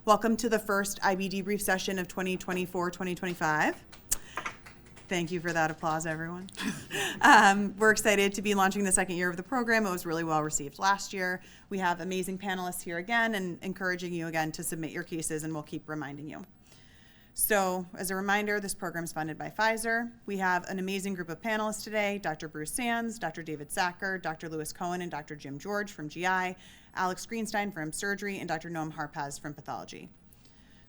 Welcome to the first IB debrief session of 2024-2025. Thank you for that applause, everyone. We're excited to be launching the second year of the program. It was really well received last year. We have amazing panelists here again and encouraging you again to submit your cases, and we'll keep reminding you. So as a reminder, this program is funded by Pfizer. We have an amazing group of panelists today: Dr. Bruce Sands, Dr. David Sacker, Dr. Lewis Cohen, and Dr. Jim George from GI, Alex Greenstein from surgery, and Dr. Noam Harpaz from pathology.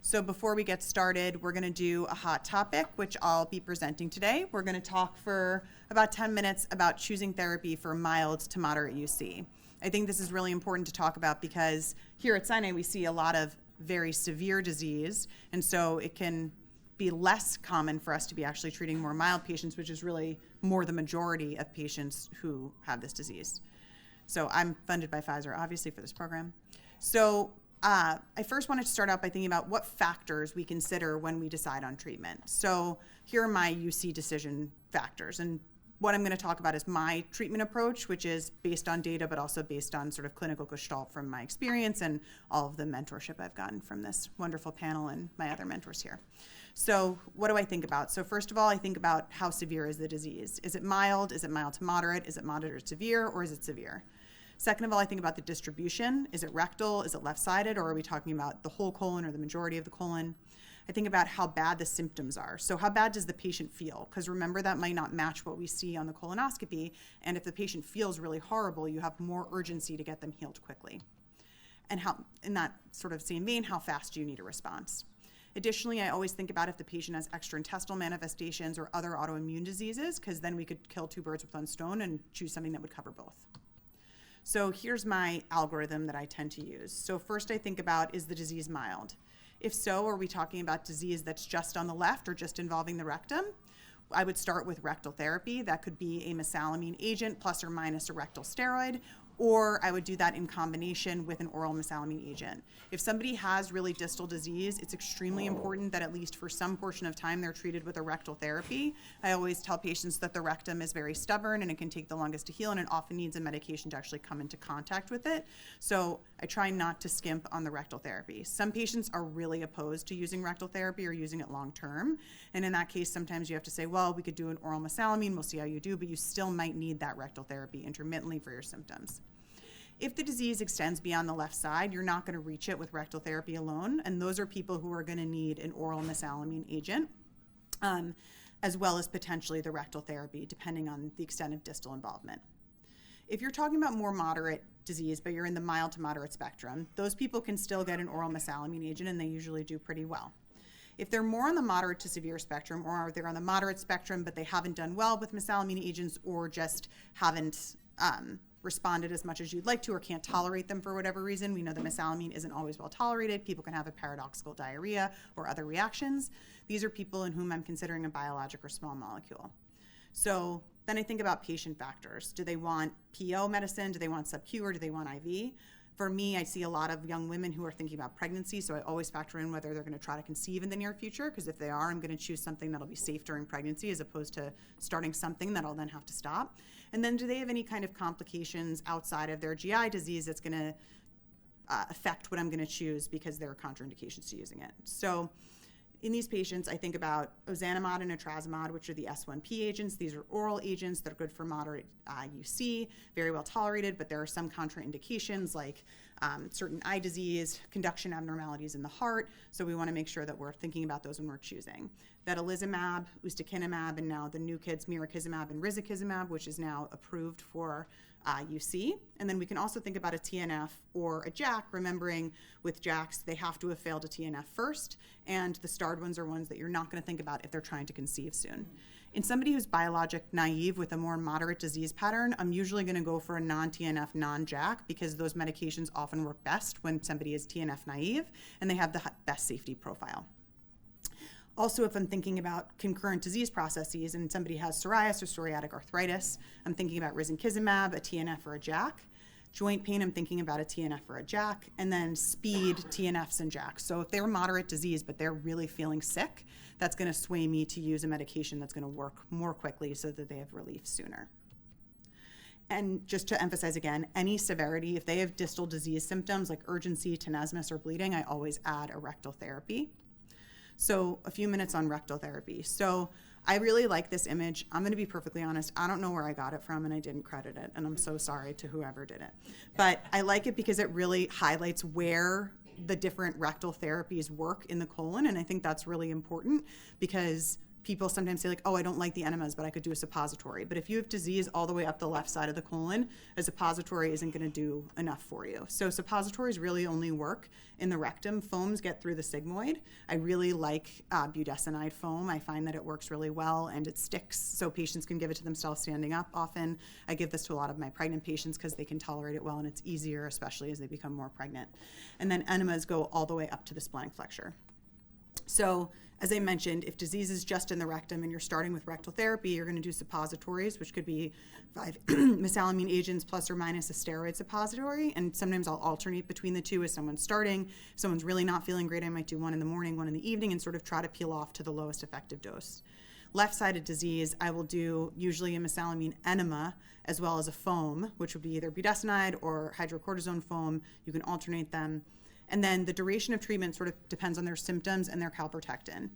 So before we get started, we're gonna do a hot topic, which I'll be presenting today. We're gonna talk for about 10 minutes about choosing therapy for mild to moderate UC. I think this is really important to talk about because here at Sinai, we see a lot of very severe disease, and so it can be less common for us to be actually treating more mild patients, which is really more the majority of patients who have this disease. So I'm funded by Pfizer, obviously, for this program. So I first wanted to start out by thinking about what factors we consider when we decide on treatment. So here are my UC decision factors, and what I'm going to talk about is my treatment approach, which is based on data, but also based on sort of clinical gestalt from my experience and all of the mentorship I've gotten from this wonderful panel and my other mentors here. So what do I think about? So first of all, I think about how severe is the disease. Is it mild? Is it mild to moderate? Is it moderate or severe? Or is it severe? Second of all, I think about the distribution. Is it rectal? Is it left-sided? Or are we talking about the whole colon or the majority of the colon? I think about how bad the symptoms are. So how bad does the patient feel? Because remember, that might not match what we see on the colonoscopy. And if the patient feels really horrible, you have more urgency to get them healed quickly. And how, in that sort of same vein, how fast do you need a response? Additionally, I always think about if the patient has extraintestinal manifestations or other autoimmune diseases, because then we could kill two birds with one stone and choose something that would cover both. So here's my algorithm that I tend to use. So first I think about, is the disease mild? If so, are we talking about disease that's just on the left or just involving the rectum? I would start with rectal therapy. That could be a mesalamine agent plus or minus a rectal steroid, or I would do that in combination with an oral mesalamine agent. If somebody has really distal disease, it's extremely important that at least for some portion of time they're treated with a rectal therapy. I always tell patients that the rectum is very stubborn and it can take the longest to heal, and it often needs a medication to actually come into contact with it. So I try not to skimp on the rectal therapy. Some patients are really opposed to using rectal therapy or using it long term. And in that case, sometimes you have to say, well, we could do an oral mesalamine, we'll see how you do, but you still might need that rectal therapy intermittently for your symptoms. If the disease extends beyond the left side, you're not going to reach it with rectal therapy alone, and those are people who are going to need an oral mesalamine agent, as well as potentially the rectal therapy, depending on the extent of distal involvement. If you're talking about more moderate disease, but you're in the mild to moderate spectrum, those people can still get an oral mesalamine agent, and they usually do pretty well. If they're more on the moderate to severe spectrum, or they're on the moderate spectrum, but they haven't done well with mesalamine agents, or just haven't responded as much as you'd like to, or can't tolerate them for whatever reason. We know that mesalamine isn't always well tolerated. People can have a paradoxical diarrhea or other reactions. These are people in whom I'm considering a biologic or small molecule. So then I think about patient factors. Do they want PO medicine? Do they want sub-Q, or do they want IV? For me, I see a lot of young women who are thinking about pregnancy, so I always factor in whether they're going to try to conceive in the near future, because if they are, I'm going to choose something that'll be safe during pregnancy as opposed to starting something that I'll then have to stop. And then do they have any kind of complications outside of their GI disease that's going to affect what I'm going to choose because there are contraindications to using it. So in these patients, I think about ozanimod and etrasimod, which are the S1P agents. These are oral agents that are good for moderate UC, very well tolerated, but there are some contraindications like certain eye disease, conduction abnormalities in the heart, so we want to make sure that we're thinking about those when we're choosing. Vedolizumab, ustekinumab, and now the new kids, mirikizumab and risankizumab, which is now approved for UC. And then we can also think about a TNF or a JAK, remembering with JAKs, they have to have failed a TNF first, and the starred ones are ones that you're not going to think about if they're trying to conceive soon. In somebody who's biologic naive with a more moderate disease pattern, I'm usually going to go for a non-TNF, non-JAK, because those medications often work best when somebody is TNF naive and they have the best safety profile. Also, if I'm thinking about concurrent disease processes and somebody has psoriasis or psoriatic arthritis, I'm thinking about risankizumab, a TNF or a JAK. Joint pain, I'm thinking about a TNF or a JAK. And then speed, TNFs and JAKs. So if they're moderate disease, but they're really feeling sick, that's going to sway me to use a medication that's going to work more quickly so that they have relief sooner. And just to emphasize again, any severity, if they have distal disease symptoms like urgency, tenesmus, or bleeding, I always add a rectal therapy. So a few minutes on rectal therapy. So I really like this image. I'm going to be perfectly honest. I don't know where I got it from, and I didn't credit it, and I'm so sorry to whoever did it. But I like it because it really highlights where the different rectal therapies work in the colon, and I think that's really important because people sometimes say like, oh, I don't like the enemas, but I could do a suppository. But if you have disease all the way up the left side of the colon, a suppository isn't going to do enough for you. So suppositories really only work in the rectum. Foams get through the sigmoid. I really like budesonide foam. I find that it works really well and it sticks, so patients can give it to themselves standing up often. I give this to a lot of my pregnant patients because they can tolerate it well and it's easier, especially as they become more pregnant. And then enemas go all the way up to the splenic flexure. So, as I mentioned, if disease is just in the rectum and you're starting with rectal therapy, you're going to do suppositories, which could be 5 mesalamine agents plus or minus a steroid suppository. And sometimes I'll alternate between the two as someone's starting. If someone's really not feeling great, I might do one in the morning, one in the evening, and sort of try to peel off to the lowest effective dose. Left-sided disease, I will do usually a mesalamine enema as well as a foam, which would be either budesonide or hydrocortisone foam. You can alternate them. And then the duration of treatment sort of depends on their symptoms and their calprotectin.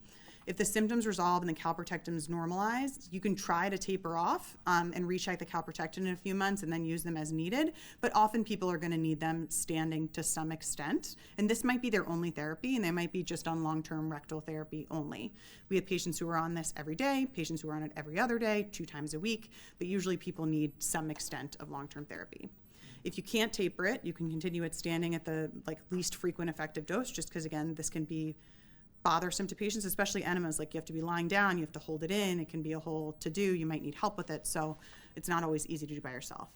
If the symptoms resolve and the calprotectin is normalized, you can try to taper off and recheck the calprotectin in a few months and then use them as needed. But often people are going to need them standing to some extent. And this might be their only therapy, and they might be just on long-term rectal therapy only. We have patients who are on this every day, patients who are on it every other day, 2 times a week, but usually people need some extent of long-term therapy. If you can't taper it, you can continue it standing at the least frequent effective dose, just because, again, this can be bothersome to patients, especially enemas. Like, you have to be lying down, you have to hold it in, it can be a whole to-do, you might need help with it, so it's not always easy to do by yourself.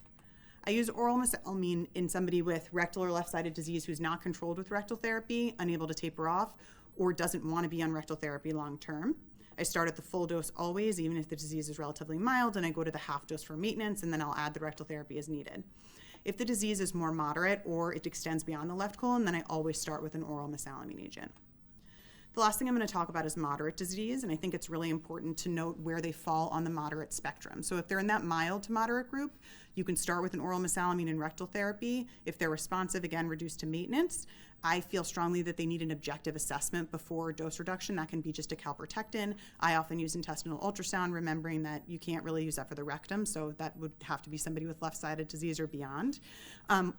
I use oral mesalamine in somebody with rectal or left-sided disease who's not controlled with rectal therapy, unable to taper off, or doesn't want to be on rectal therapy long-term. I start at the full dose always, even if the disease is relatively mild, and I go to the half dose for maintenance, and then I'll add the rectal therapy as needed. If the disease is more moderate or it extends beyond the left colon, then I always start with an oral mesalamine agent. The last thing I'm going to talk about is moderate disease, and I think it's really important to note where they fall on the moderate spectrum. So if they're in that mild to moderate group, you can start with an oral mesalamine and rectal therapy. If they're responsive, again, reduce to maintenance. I feel strongly that they need an objective assessment before dose reduction. That can be just a calprotectin. I often use intestinal ultrasound, remembering that you can't really use that for the rectum, so that would have to be somebody with left-sided disease or beyond,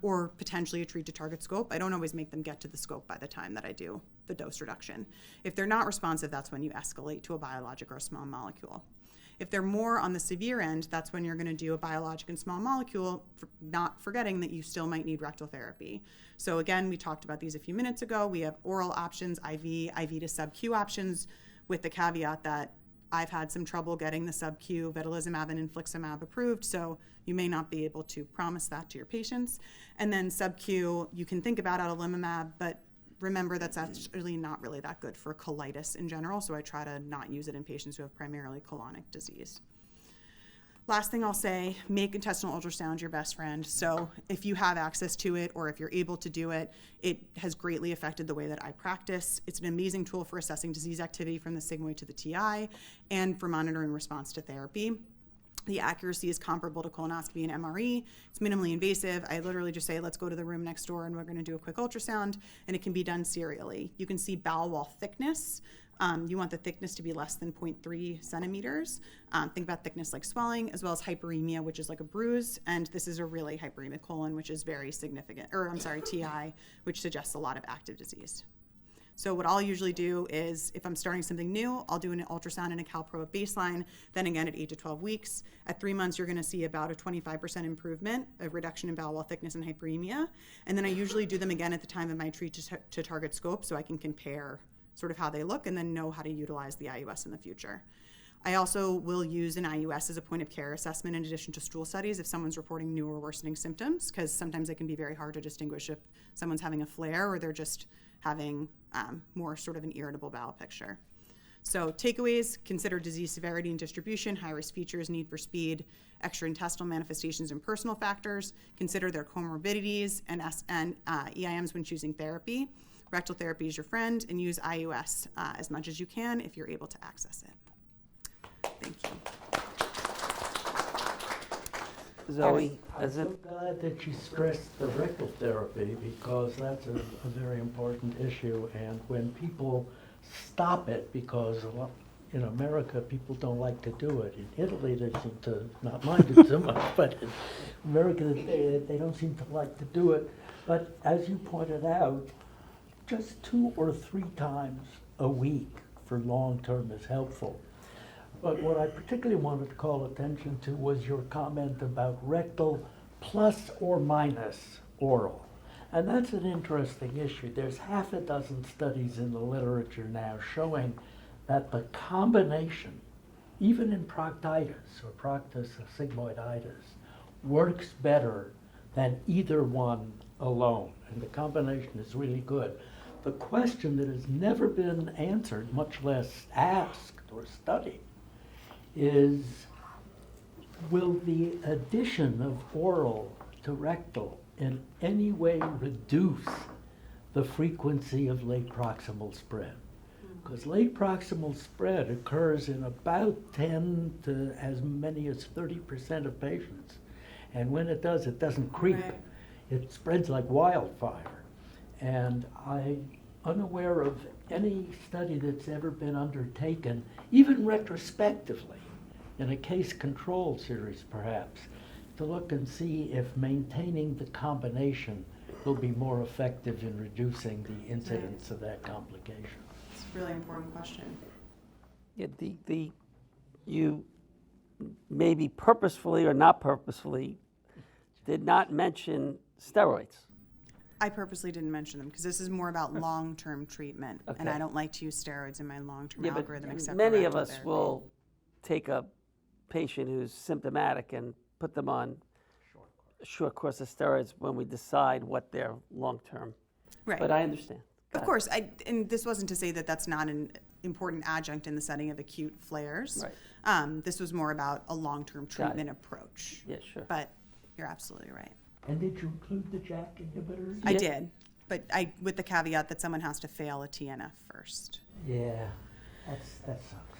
or potentially a treat to target scope. I don't always make them get to the scope by the time that I do the dose reduction. If they're not responsive, that's when you escalate to a biologic or a small molecule. If they're more on the severe end, that's when you're going to do a biologic and small molecule, not forgetting that you still might need rectal therapy. So again, we talked about these a few minutes ago. We have oral options, IV to sub-Q options, with the caveat that I've had some trouble getting the sub-Q vedolizumab and infliximab approved, so you may not be able to promise that to your patients. And then sub-Q, you can think about adalimumab, but remember, that's actually not really that good for colitis in general, so I try to not use it in patients who have primarily colonic disease. Last thing I'll say, make intestinal ultrasound your best friend. So if you have access to it or if you're able to do it, it has greatly affected the way that I practice. It's an amazing tool for assessing disease activity from the sigmoid to the TI and for monitoring response to therapy. The accuracy is comparable to colonoscopy and MRE. It's minimally invasive. I literally just say, let's go to the room next door and we're going to do a quick ultrasound, and it can be done serially. You can see bowel wall thickness. You want the thickness to be less than 0.3 centimeters. Think about thickness like swelling, as well as hyperemia, which is like a bruise, and this is a really hyperemic colon, which is very significant, TI, which suggests a lot of active disease. So what I'll usually do is, if I'm starting something new, I'll do an ultrasound and a calpro at baseline, then again at 8 to 12 weeks. At 3 months, you're going to see about a 25% improvement, a reduction in bowel wall thickness and hyperemia. And then I usually do them again at the time of my treat to target scope, so I can compare sort of how they look and then know how to utilize the IUS in the future. I also will use an IUS as a point of care assessment in addition to stool studies if someone's reporting new or worsening symptoms, because sometimes it can be very hard to distinguish if someone's having a flare or they're just having more sort of an irritable bowel picture. So takeaways: consider disease severity and distribution, high-risk features, need for speed, extraintestinal manifestations and personal factors. Consider their comorbidities and EIMs when choosing therapy. Rectal therapy is your friend, and use IUS as much as you can if you're able to access it. Thank you. Zoe, I'm so glad that you stressed the rectal therapy because that's a very important issue. And when people stop it, because in America people don't like to do it. In Italy they seem to not mind it so much, but in America they don't seem to like to do it. But as you pointed out, just 2 or 3 times a week for long term is helpful. But what I particularly wanted to call attention to was your comment about rectal plus or minus oral. And that's an interesting issue. There's half a dozen studies in the literature now showing that the combination, even in proctitis or proctus sigmoiditis, works better than either one alone. And the combination is really good. The question that has never been answered, much less asked or studied, is will the addition of oral to rectal in any way reduce the frequency of late proximal spread? Because late proximal spread occurs in about 10 to as many as 30% of patients. And when it does, it doesn't creep. Right. It spreads like wildfire. And I'm unaware of any study that's ever been undertaken, even retrospectively, in a case control series perhaps, to look and see if maintaining the combination will be more effective in reducing the incidence of that complication. It's a really important question. Yeah, you maybe purposefully or not purposefully did not mention steroids. I purposely didn't mention them because this is more about long-term treatment, and Okay. I don't like to use steroids in my long-term Yeah, but algorithm except many for of rectal us therapy. will take a patient who's symptomatic and put them on a short course of steroids when we decide what their long-term. Right. But I understand. Go Of ahead. course, and this wasn't to say that that's not an important adjunct in the setting of acute flares. Right. This was more about a long-term treatment approach. Yeah, sure. But you're absolutely right. And did you include the JAK inhibitors? I Yeah. did, but with the caveat that someone has to fail a TNF first. Yeah, that sucks.